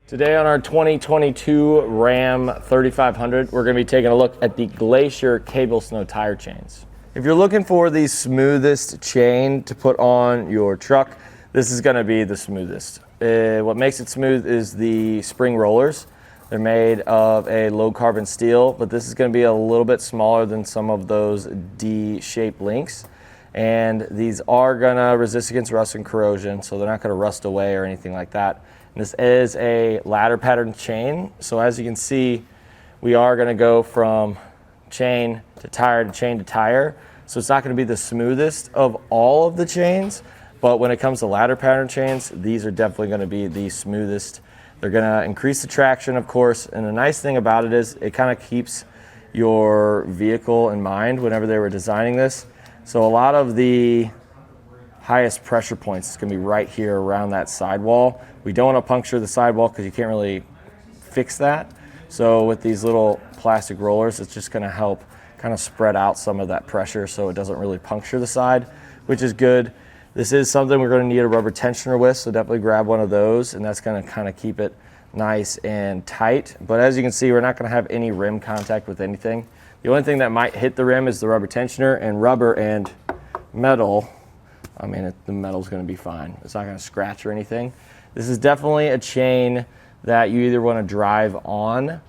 Today on our 2022 Ram 3500, we're going to be taking a look at the Glacier cable snow tire chains. If you're looking for the smoothest chain to put on your truck, this is going to be the smoothest. What makes it smooth is the spring rollers. They're made of a low carbon steel, but this is going to be a little bit smaller than some of those D-shaped links. And these are going to resist against rust and corrosion, so they're not going to rust away or anything like that. This is a ladder pattern chain, so as you can see, we are going to go from chain to tire to chain to tire. So it's not going to be the smoothest of all of the chains, but when it comes to ladder pattern chains, these are definitely going to be the smoothest. They're going to increase the traction, of course, and the nice thing about it is it kind of keeps your vehicle in mind whenever they were designing this. So a lot of the highest pressure points is going to be right here around that sidewall. We don't want to puncture the sidewall because you can't really fix that. So with these little plastic rollers, it's just going to help kind of spread out some of that pressure so it doesn't really puncture the side, which is good. This is something we're going to need a rubber tensioner with, so definitely grab one of those, and that's going to kind of keep it nice and tight. But as you can see, we're not going to have any rim contact with anything. The only thing that might hit the rim is the rubber tensioner, and rubber and metal, I mean, the metal's going to be fine. It's not going to scratch or anything. This is definitely a chain that you either want to drive on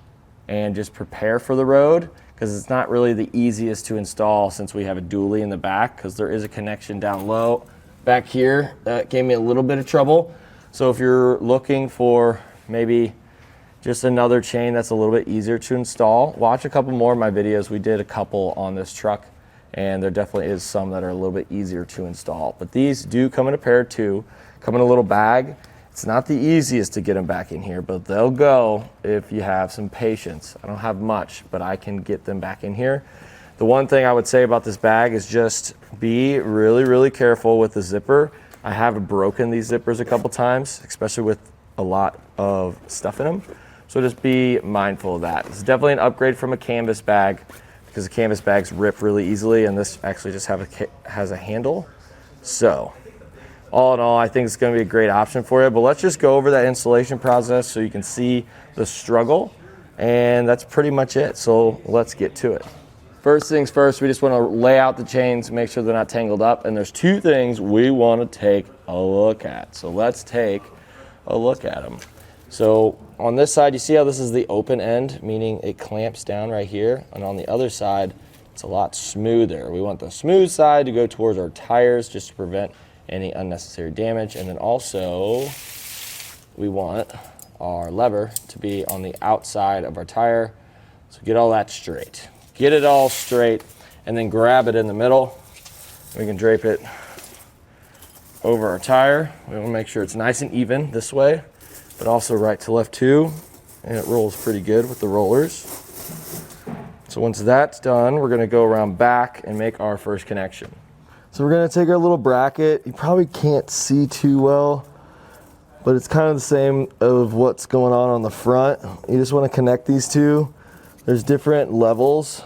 and just prepare for the road, because it's not really the easiest to install since we have a dually in the back, because there is a connection down low back here that gave me a little bit of trouble. So if you're looking for maybe just another chain that's a little bit easier to install, watch a couple more of my videos. We did a couple on this truck, and there definitely is some that are a little bit easier to install. But these do come in a pair too, come in a little bag. It's not the easiest to get them back in here, but they'll go if you have some patience. I don't have much, but I can get them back in here. The one thing I would say about this bag is just be really, really careful with the zipper. I have broken these zippers a couple times, especially with a lot of stuff in them. So just be mindful of that. It's definitely an upgrade from a canvas bag, because the canvas bags rip really easily, and this actually just has a handle. So all in all, I think it's going to be a great option for you. But let's just go over that installation process so you can see the struggle, and that's pretty much it. So let's get to it. First things first, we just want to lay out the chains, make sure they're not tangled up, and there's two things we want to take a look at. So let's take a look at them. So on this side, you see how this is the open end, meaning it clamps down right here, and on the other side, it's a lot smoother. We want the smooth side to go towards our tires just to prevent any unnecessary damage, and then also we want our lever to be on the outside of our tire. So get all that straight. Get it all straight, and then grab it in the middle. We can drape it over our tire. We want to make sure it's nice and even this way, but also right to left too, and it rolls pretty good with the rollers. So once that's done, we're going to go around back and make our first connection. So we're going to take our little bracket. You probably can't see too well, but it's kind of the same of what's going on the front. You just want to connect these two. There's different levels,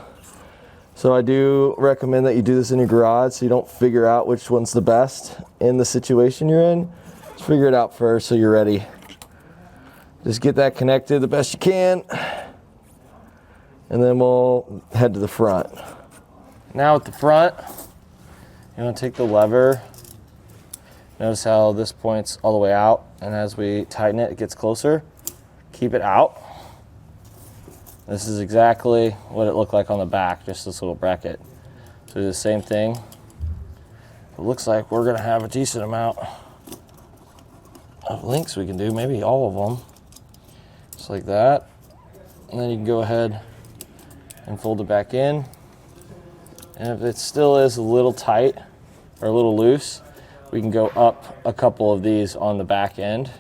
so I do recommend that you do this in your garage so you don't figure out which one's the best in the situation you're in. Just figure it out first so you're ready. Just get that connected the best you can, and then we'll head to the front. Now at the front, you want to take the lever. Notice how this points all the way out, and as we tighten it, it gets closer. Keep it out. This is exactly what it looked like on the back, just this little bracket. So do the same thing. It looks like we're going to have a decent amount of links we can do, maybe all of them. Just like that. And then you can go ahead and fold it back in. And if it still is a little tight or a little loose, we can go up a couple of these on the back end.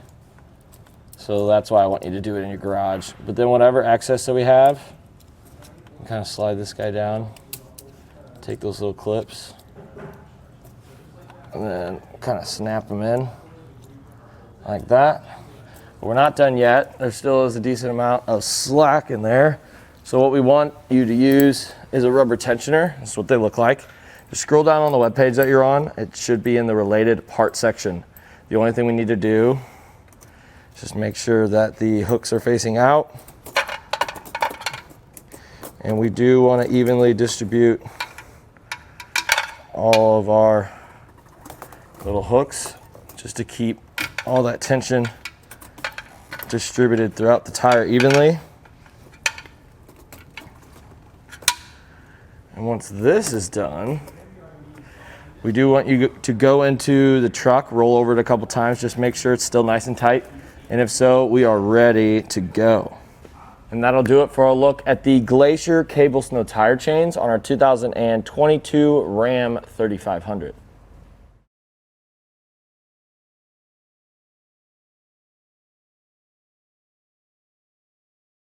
So that's why I want you to do it in your garage. But then whatever excess that we have, we kind of slide this guy down, take those little clips, and then kind of snap them in like that. But we're not done yet. There still is a decent amount of slack in there. So what we want you to use is a rubber tensioner. That's what they look like. Just scroll down on the webpage that you're on. It should be in the related part section. The only thing we need to do Just make sure that the hooks are facing out. And we do want to evenly distribute all of our little hooks just to keep all that tension distributed throughout the tire evenly. And once this is done, we do want you to go into the truck, roll over it a couple times, just make sure it's still nice and tight. And if so, we are ready to go. And that'll do it for a look at the Glacier Cable Snow Tire Chains on our 2022 Ram 3500.